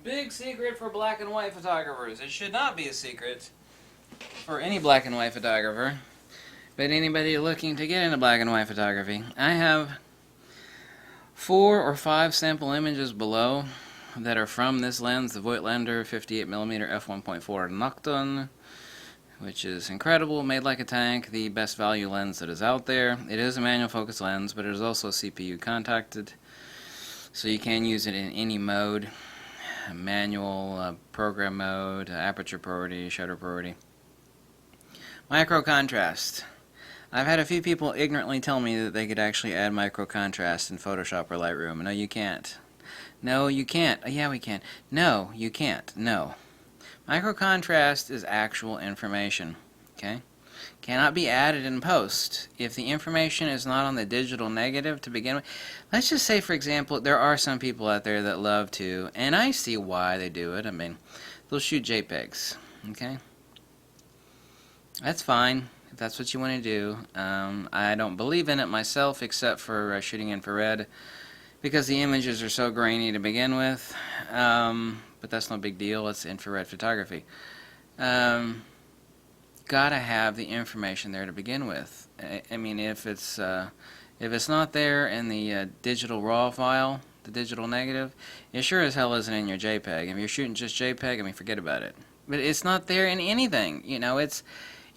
Big secret for black and white photographers. It should not be a secret for any black and white photographer, but anybody looking to get into black and white photography. I have 4 or 5 sample images below that are from this lens, the Voigtlander 58mm f1.4 Nocton, which is incredible, made like a tank, the best value lens that is out there. It is a manual focus lens, but it is also CPU contacted, so you can use it in any mode. Manual, program mode, aperture priority, shutter priority. Microcontrast. I've had a few people ignorantly tell me that they could actually add microcontrast in Photoshop or Lightroom. No, you can't. No, you can't. Oh, yeah, we can. No, you can't. No. Microcontrast is actual information. Okay? Cannot be added in post. If the information is not on the digital negative to begin with, let's just say, for example, there are some people out there that love to, and I see why they do it. I mean, they'll shoot JPEGs. Okay? That's fine if that's what you want to do. I don't believe in it myself, except for shooting infrared, because the images are so grainy to begin with. But that's no big deal. It's infrared photography. Gotta have the information there to begin with. I mean, if it's not there in the digital RAW file, the digital negative, it sure as hell isn't in your JPEG. If you're shooting just JPEG, I mean, forget about it. But it's not there in anything. You know, it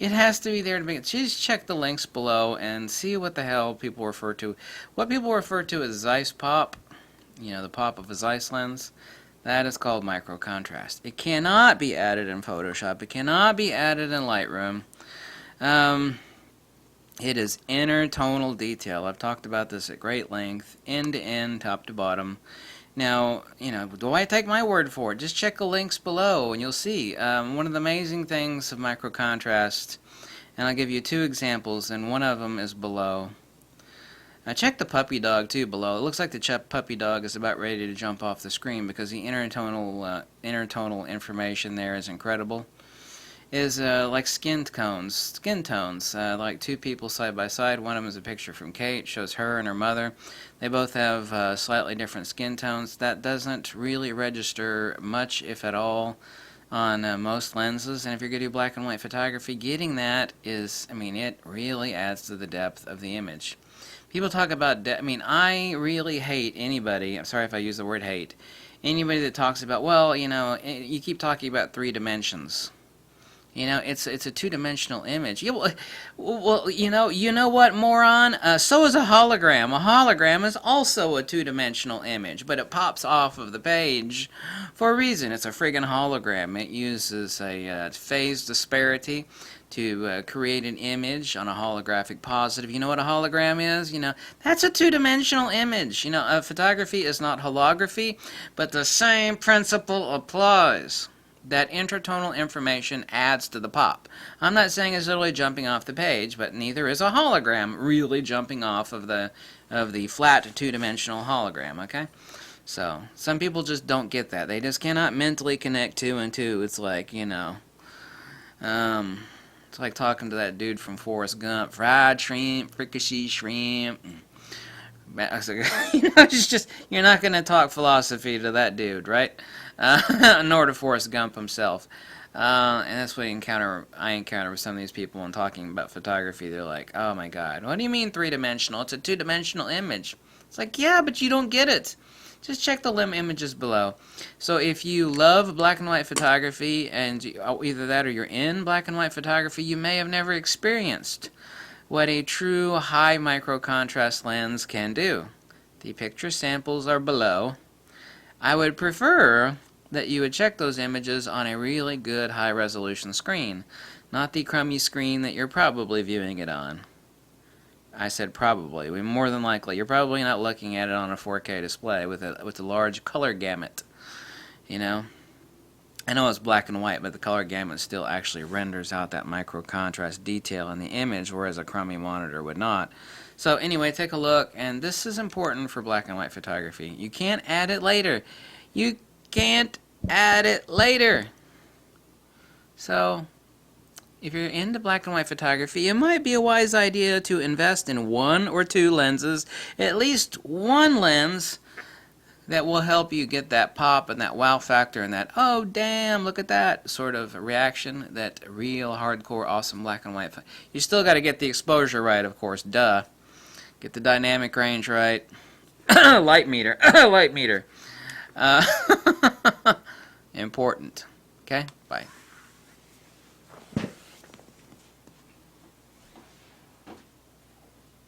has to be there to begin. Just check the links below and see what the hell people refer to. What people refer to as Zeiss pop, you know, the pop of a Zeiss lens. That is called microcontrast. It cannot be added in Photoshop. It cannot be added in Lightroom. It is intertonal detail. I've talked about this at great length, end to end, top to bottom. Now, you know, do I take my word for it? Just check the links below and you'll see. One of the amazing things of microcontrast, and I'll give you 2 examples, and one of them is below. Check the puppy dog too below. It looks like the puppy dog is about ready to jump off the screen because the intertonal information there is incredible. Is like skin tones, like 2 people side by side. One of them is a picture from Kate, shows her and her mother. They both have slightly different skin tones. That doesn't really register much, if at all, on most lenses. And if you're going to do black and white photography, getting that is, I mean, it really adds to the depth of the image. People talk about, I mean, I really hate anybody, I'm sorry if I use the word hate, anybody that talks about, well, you know, you keep talking about 3 dimensions. You know, it's a 2-dimensional image. Yeah, well, you know what, moron? So is a hologram. A hologram is also a 2-dimensional image, but it pops off of the page for a reason. It's a friggin' hologram. It uses a phase disparity to create an image on a holographic positive. You know what a hologram is? You know, that's a 2-dimensional image. You know, photography is not holography, but the same principle applies. That intertonal information adds to the pop. I'm not saying it's literally jumping off the page, but neither is a hologram really jumping off of the flat 2-dimensional hologram, okay? So, some people just don't get that. They just cannot mentally connect 2 and 2. It's like, you know, it's like talking to that dude from Forrest Gump. Fried shrimp, fricassee shrimp. You know, it's just, you're not going to talk philosophy to that dude, right? Nor to Forrest Gump himself. And that's what I encounter with some of these people when talking about photography. They're like, oh my god, what do you mean 3-dimensional? It's a 2-dimensional image. It's like, yeah, but you don't get it. Just check the limb images below. So if you love black and white photography, and either that or you're in black and white photography, you may have never experienced what a true high microcontrast lens can do. The picture samples are below. I would prefer that you would check those images on a really good high-resolution screen, not the crummy screen that you're probably viewing it on. I said probably. More than likely, you're probably not looking at it on a 4K display with a large color gamut. You know, I know it's black and white, but the color gamut still actually renders out that microcontrast detail in the image, whereas a crummy monitor would not. So anyway, take a look, and this is important for black and white photography. You can't add it later. You can't add it later. So, if you're into black and white photography, it might be a wise idea to invest in 1 or 2 lenses, at least one lens, that will help you get that pop and that wow factor and that, oh damn, look at that sort of reaction, that real hardcore awesome black and white. You still got to get the exposure right, of course, duh. Get the dynamic range right. Light meter, light meter. Important. Okay, bye.